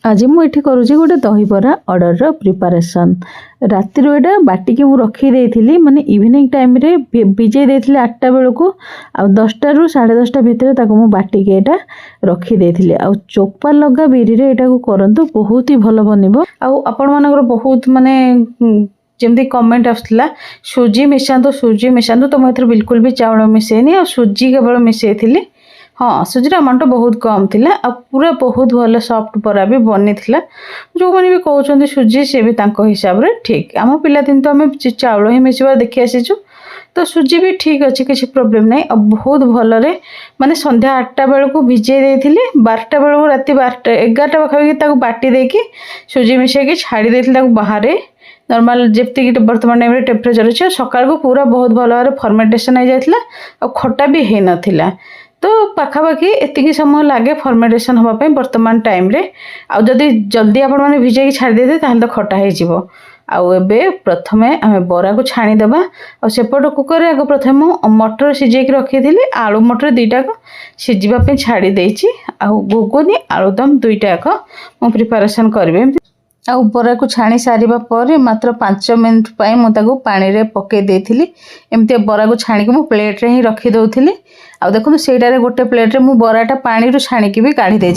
आज मुझे करुँच गोटे दहीबरा ऑर्डर प्रिपरेशन राति यहाँ बाटिकी मुझे रखी माने इवनिंग टाइम रे भिजे देती 8टा बेलू आ 10टा ରୁ 10:30 भितर मुझे बाटिकी यहाँ रखी आ चोपा लगा बिरी यहाँ करंतु बहुत ही भल बनब आपण मानकर बहुत माने जमती कमेंट आसला सुजी मिसातु तो मुझे बिल्कुल भी चाउल मिसेनी आ सुजी केवल मिसई हाँ सुजीर अमाउंट बहुत कम थिला आ पूरा बहुत भल सॉफ्ट बरा भी बनी थिला जो मैंने भी कहते सुजी सी भी हिसाब रे ठीक आम पिला दिन तो आम चाउल ही मिसवा देखी आसीचु तो सुजी भी ठीक अच्छे किसी प्रोब्लेम नहीं अब बहुत भल माने संध्या 8टा बेलू भिजे देती 12टा बेलू राति 12टा 11टा पाखापाखि बाटी देकी सुजी मिसेकी छाड़ी देती बाहर नॉर्मल जबकि वर्तमान टाइम टेम्परेचर अच्छे सकाल को पूरा बहुत भल भाव फर्मेंटेशन हो जाता और खटा भी हो नाथिला तो पाखापाखि एतिकी समय लगे फर्मेंटेशन होगापी वर्तमान टाइम रे आ जदि जल्दी आपण मैंने भिजे छाड़ी देते ताहले तो खटा हो आउ एबे प्रथमे आम बरा को छाणीदेबा और सेपट कुकर आग प्रथम मटर सिझेक रखी थी आलू मटर 2टा सिझापी छाड़ी देछि आउ घुगुनी आलूदम 2टा मु प्रिपरेशन करी आउ बरा को छाणी सारिबा पर मात्र 5 मिनिट पाई मुझे पानी रे पके देथिली एमती बरा को छाणी मु प्लेट रे ही रखी दउथिली आ देखो सेटारे गोटे प्लेट रे मु बराटा पानी रू छाणी भी काढ़ी दे